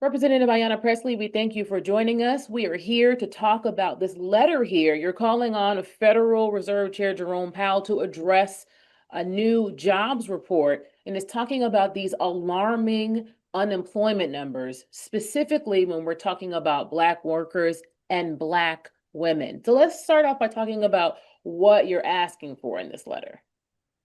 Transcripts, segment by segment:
Representative Ayanna Pressley, we thank you for joining us. We are here to talk about this letter here. You're calling on Federal Reserve Chair Jerome Powell to address a new jobs report, and it's talking about these alarming unemployment numbers, specifically when we're talking about Black workers and Black women. So let's start off by talking about what you're asking for in this letter.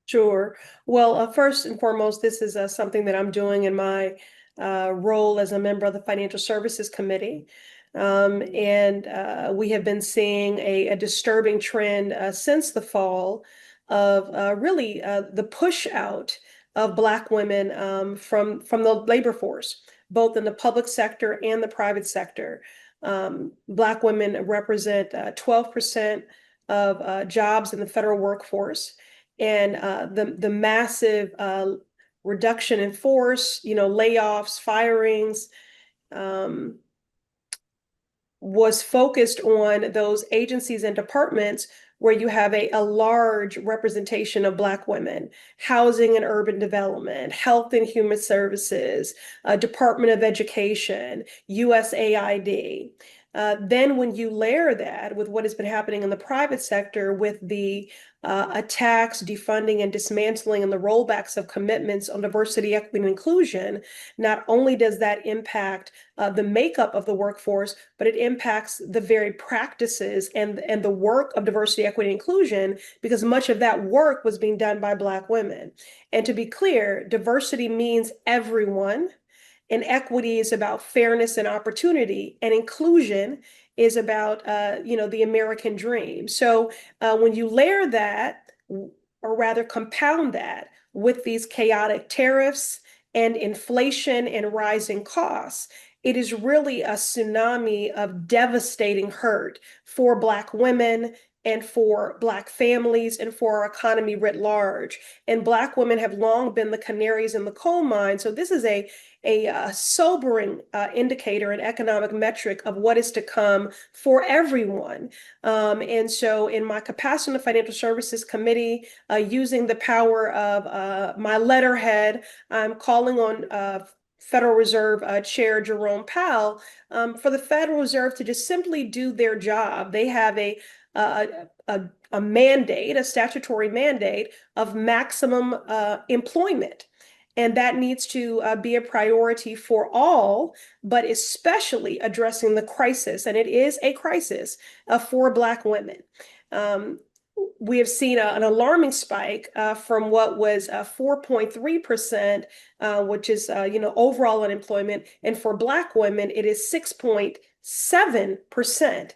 Sure. Well, first and foremost, this is something that I'm doing in my role as a member of the Financial Services Committee. And we have been seeing a disturbing trend since the fall of really the push out of Black women from the labor force, both in the public sector and the private sector. Black women represent 12% of jobs in the federal workforce. And the massive reduction in force, layoffs, firings, was focused on those agencies and departments where you have a large representation of Black women: housing and urban development, health and human services, Department of Education, USAID. Then when you layer that with what has been happening in the private sector with the attacks, defunding, and dismantling and the rollbacks of commitments on diversity, equity, and inclusion, not only does that impact the makeup of the workforce, but it impacts the very practices and the work of diversity, equity, and inclusion, because much of that work was being done by Black women. And to be clear, diversity means everyone. And equity is about fairness and opportunity, and inclusion is about, the American dream. So when you layer that, or rather compound that, with these chaotic tariffs and inflation and rising costs, it is really a tsunami of devastating hurt for Black women and for Black families and for our economy writ large. And Black women have long been the canaries in the coal mine. So this is a sobering indicator and economic metric of what is to come for everyone. And so in my capacity in the Financial Services Committee, using the power of my letterhead, I'm calling on Federal Reserve Chair Jerome Powell for the Federal Reserve to just simply do their job. They have a mandate, a statutory mandate of maximum employment. And that needs to be a priority for all, but especially addressing the crisis, and it is a crisis for Black women. We have seen an alarming spike from what was 4.3%, which is overall unemployment, and for Black women, it is 6.7%.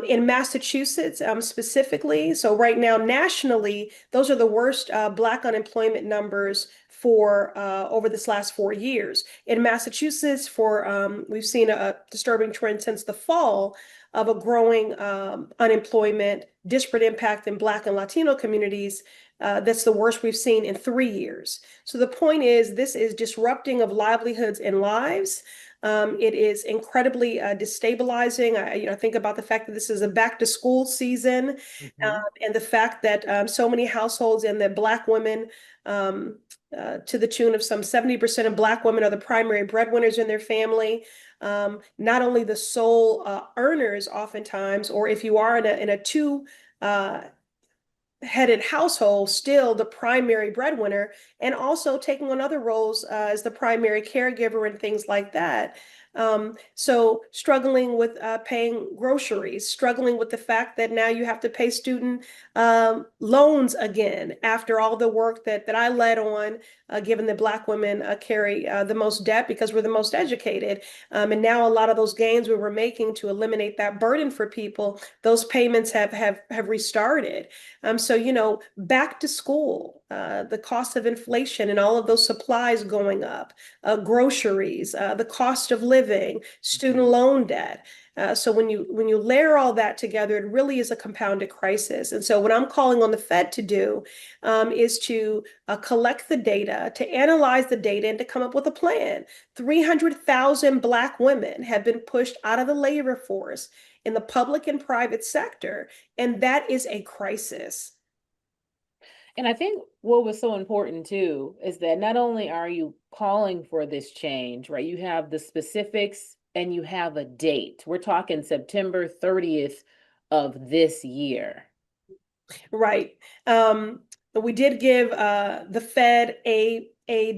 In Massachusetts, specifically, so right now nationally, those are the worst Black unemployment numbers for over this last 4 years. In Massachusetts, we've seen a disturbing trend since the fall of a growing unemployment, disparate impact in Black and Latino communities. That's the worst we've seen in 3 years. So the point is, this is disrupting of livelihoods and lives. It is incredibly destabilizing. I think about the fact that this is a back to school season, and the fact that so many households and that Black women, to the tune of some 70% of Black women, are the primary breadwinners in their family. Not only the sole earners oftentimes, or if you are in a two headed household, still the primary breadwinner, and also taking on other roles as the primary caregiver and things like that. So struggling with paying groceries, struggling with the fact that now you have to pay student loans again after all the work that I led on, given that Black women carry the most debt because we're the most educated. And now a lot of those gains we were making to eliminate that burden for people, those payments have restarted. So, back to school, the cost of inflation and all of those supplies going up, groceries, the cost of living, student loan debt. So when you layer all that together, it really is a compounded crisis. And so what I'm calling on the Fed to do is to collect the data, to analyze the data, and to come up with a plan. 300,000 Black women have been pushed out of the labor force in the public and private sector, and that is a crisis. And I think what was so important too is that not only are you calling for this change, right? You have the specifics and you have a date. We're talking September 30th of this year. Right. We did give the Fed a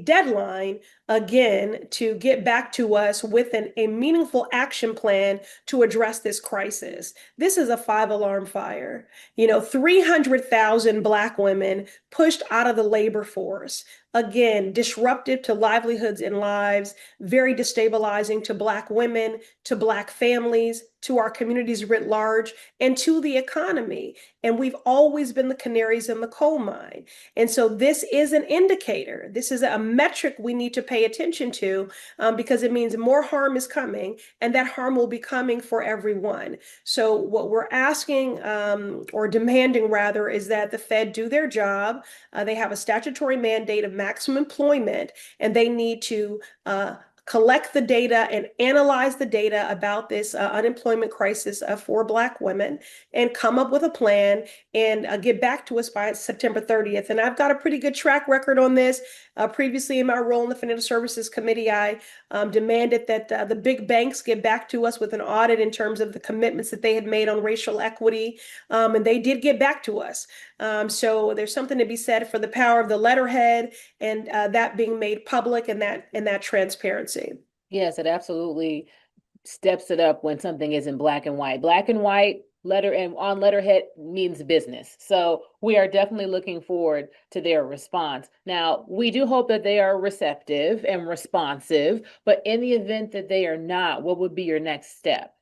deadline again to get back to us with a meaningful action plan to address this crisis. This is a five-alarm fire. 300,000 Black women pushed out of the labor force. Again, disruptive to livelihoods and lives, very destabilizing to Black women, to Black families, to our communities writ large, and to the economy. And we've always been the canaries in the coal mine. And so this is an indicator. This is a metric we need to pay attention to, because it means more harm is coming, and that harm will be coming for everyone. So what we're asking, or demanding rather, is that the Fed do their job. They have a statutory mandate of maximum employment, and they need to collect the data and analyze the data about this unemployment crisis for Black women, and come up with a plan and get back to us by September 30th. And I've got a pretty good track record on this. Previously, in my role in the Financial Services Committee, I demanded that the big banks get back to us with an audit in terms of the commitments that they had made on racial equity. And they did get back to us. So there's something to be said for the power of the letterhead, and that being made public, and that transparency. Yes, it absolutely steps it up when something is in black and white. Black and white letter and on letterhead means business. So we are definitely looking forward to their response. Now, we do hope that they are receptive and responsive, but in the event that they are not, what would be your next step?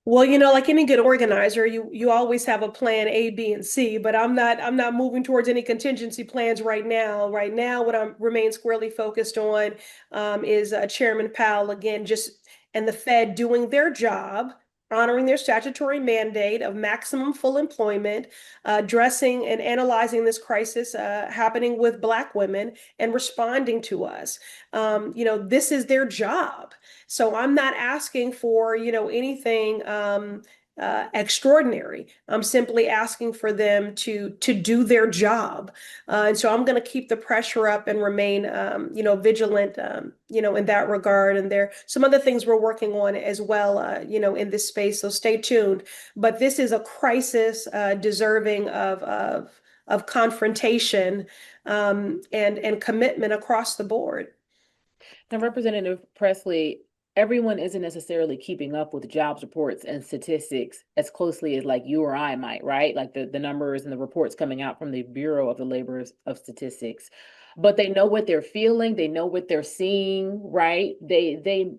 Well, like any good organizer, you always have a plan A, B, and C, but I'm not moving towards any contingency plans right now. Right now, what I'm remain squarely focused on is Chairman Powell again, just and the Fed doing their job, honoring their statutory mandate of maximum full employment, addressing and analyzing this crisis happening with Black women, and responding to us. This is their job. So I'm not asking for, anything extraordinary. I'm simply asking for them to do their job. And so I'm going to keep the pressure up and remain, vigilant, in that regard. And there are some other things we're working on as well, in this space. So stay tuned. But this is a crisis deserving of confrontation, and commitment across the board. Now, Representative Pressley, everyone isn't necessarily keeping up with jobs reports and statistics as closely as like you or I might, right? Like the numbers and the reports coming out from the Bureau of the Labor of Statistics. But they know what they're feeling, they know what they're seeing, right? They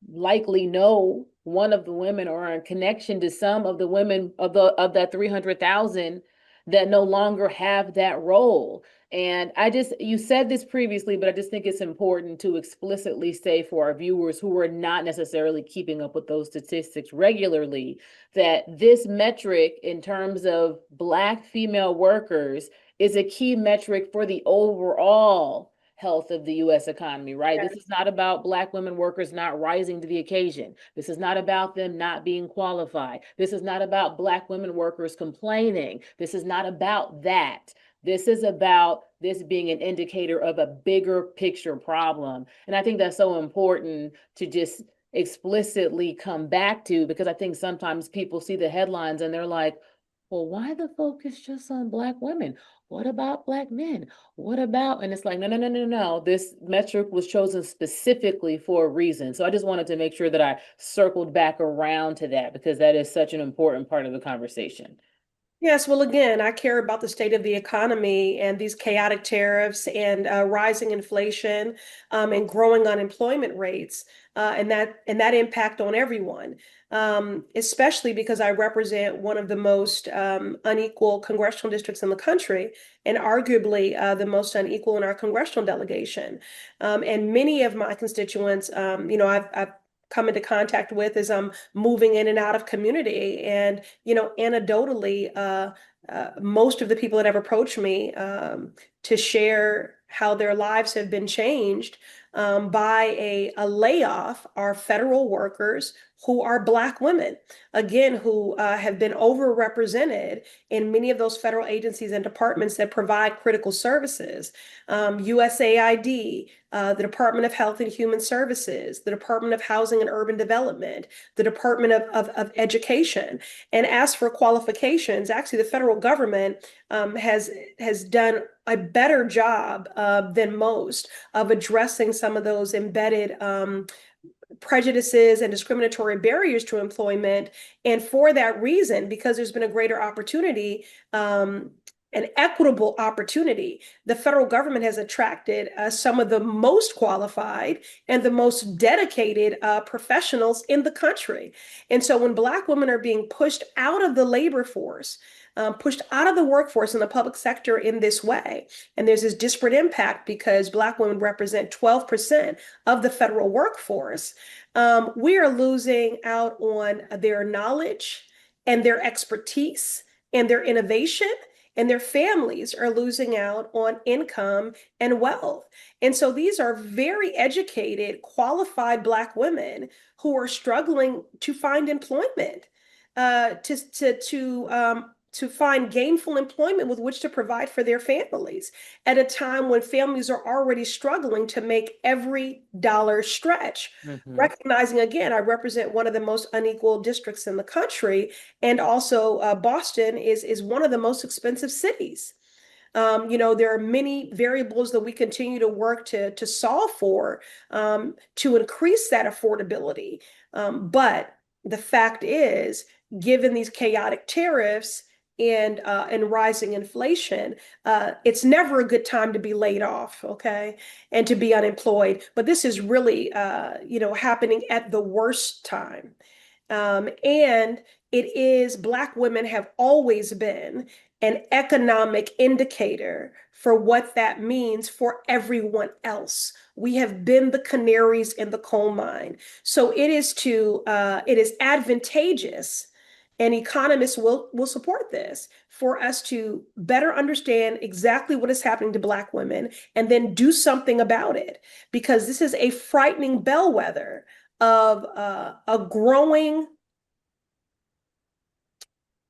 likely know one of the women or in connection to some of the women of that 300,000 that no longer have that role. And you said this previously, but I just think it's important to explicitly say for our viewers who are not necessarily keeping up with those statistics regularly, that this metric in terms of Black female workers is a key metric for the overall health of the US economy, right? Yeah. This is not about Black women workers not rising to the occasion. This is not about them not being qualified. This is not about Black women workers complaining. This is not about that. This is about this being an indicator of a bigger picture problem. And I think that's so important to just explicitly come back to, because I think sometimes people see the headlines and they're like, well, why the focus just on Black women? What about Black men? What about, and it's like, no, no, no, no, no. This metric was chosen specifically for a reason. So I just wanted to make sure that I circled back around to that, because that is such an important part of the conversation. Yes, well, again, I care about the state of the economy and these chaotic tariffs and rising inflation, and growing unemployment rates, and that impact on everyone, especially because I represent one of the most unequal congressional districts in the country, and arguably the most unequal in our congressional delegation. And many of my constituents, I've come into contact with as I'm moving in and out of community. And, anecdotally, most of the people that have approached me to share how their lives have been changed, by a layoff are federal workers who are Black women, again, who have been overrepresented in many of those federal agencies and departments that provide critical services. USAID, the Department of Health and Human Services, the Department of Housing and Urban Development, the Department of Education. And as for qualifications, actually, the federal government has done a better job than most of addressing some of those embedded prejudices and discriminatory barriers to employment. And for that reason, because there's been a greater opportunity, an equitable opportunity, the federal government has attracted some of the most qualified and the most dedicated professionals in the country. And so when Black women are being pushed out of the labor force, pushed out of the workforce in the public sector in this way, and there's this disparate impact because Black women represent 12% of the federal workforce, we are losing out on their knowledge and their expertise and their innovation, and their families are losing out on income and wealth. And so these are very educated, qualified Black women who are struggling to find employment, to find gainful employment with which to provide for their families at a time when families are already struggling to make every dollar stretch. Recognizing, again, I represent one of the most unequal districts in the country, and also Boston is one of the most expensive cities. There are many variables that we continue to work to solve for to increase that affordability. But the fact is, given these chaotic tariffs and rising inflation, it's never a good time to be laid off, okay, and to be unemployed. But this is really, happening at the worst time. And Black women have always been an economic indicator for what that means for everyone else. We have been the canaries in the coal mine. So it is advantageous, and economists will support this, for us to better understand exactly what is happening to Black women and then do something about it, because this is a frightening bellwether of a growing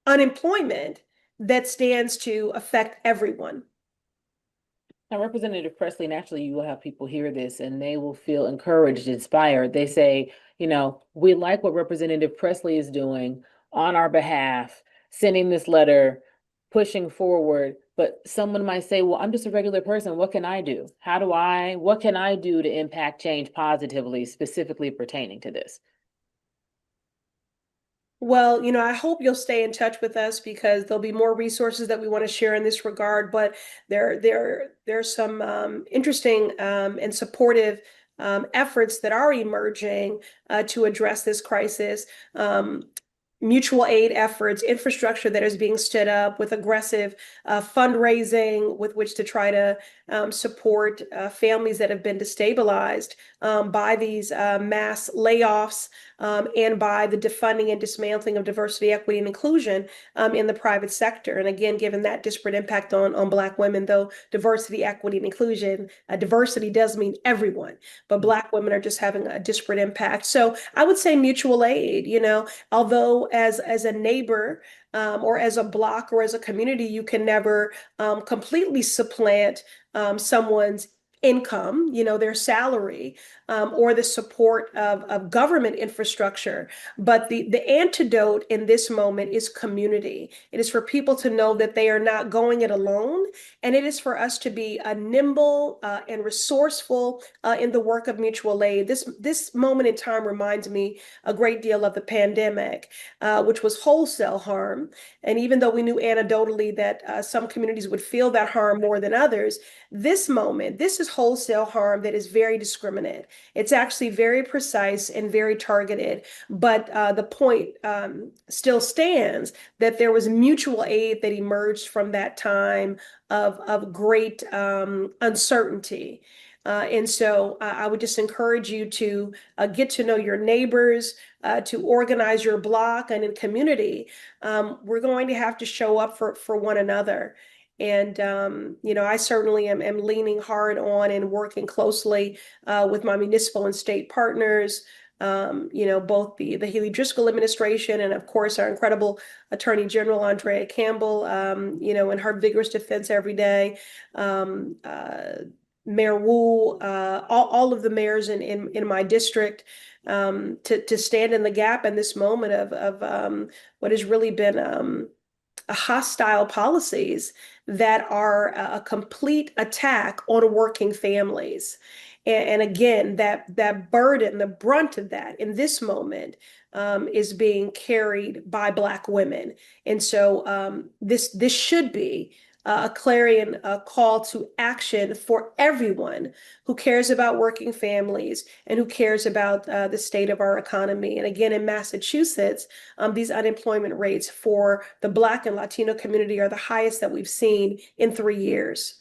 unemployment that stands to affect everyone. Now, Representative Pressley, naturally, you will have people hear this and they will feel encouraged, inspired. They say, we like what Representative Pressley is doing on our behalf, sending this letter, pushing forward. But someone might say, well, I'm just a regular person. What can I do? What can I do to impact change positively, specifically pertaining to this? Well, I hope you'll stay in touch with us, because there'll be more resources that we want to share in this regard. But there's some interesting and supportive efforts that are emerging to address this crisis. Mutual aid efforts, infrastructure that is being stood up with aggressive fundraising with which to try to support families that have been destabilized by these mass layoffs, and by the defunding and dismantling of diversity, equity, and inclusion in the private sector. And again, given that disparate impact on Black women, though diversity, equity, and inclusion, diversity does mean everyone, but Black women are just having a disparate impact. So I would say mutual aid, although as a neighbor, or as a block, or as a community, you can never completely supplant someone's income, their salary, or the support of government infrastructure. But the antidote in this moment is community. It is for people to know that they are not going it alone. And it is for us to be nimble and resourceful in the work of mutual aid. This moment in time reminds me a great deal of the pandemic, which was wholesale harm. And even though we knew anecdotally that some communities would feel that harm more than others, this is wholesale harm that is very discriminate. It's actually very precise and very targeted. But the point still stands that there was mutual aid that emerged from that time of great uncertainty. And so I would just encourage you to get to know your neighbors, to organize your block, and in community, we're going to have to show up for one another. And, I certainly am leaning hard on and working closely with my municipal and state partners, both the Haley Driscoll administration and, of course, our incredible Attorney General, Andrea Campbell, in her vigorous defense every day. Mayor Wu, all of the mayors in my district, to stand in the gap in this moment of what has really been hostile policies that are a complete attack on working families. And again, that burden, the brunt of that in this moment is being carried by Black women. And so this should be a clarion call to action for everyone who cares about working families and who cares about the state of our economy. And again, in Massachusetts, these unemployment rates for the Black and Latino community are the highest that we've seen in 3 years.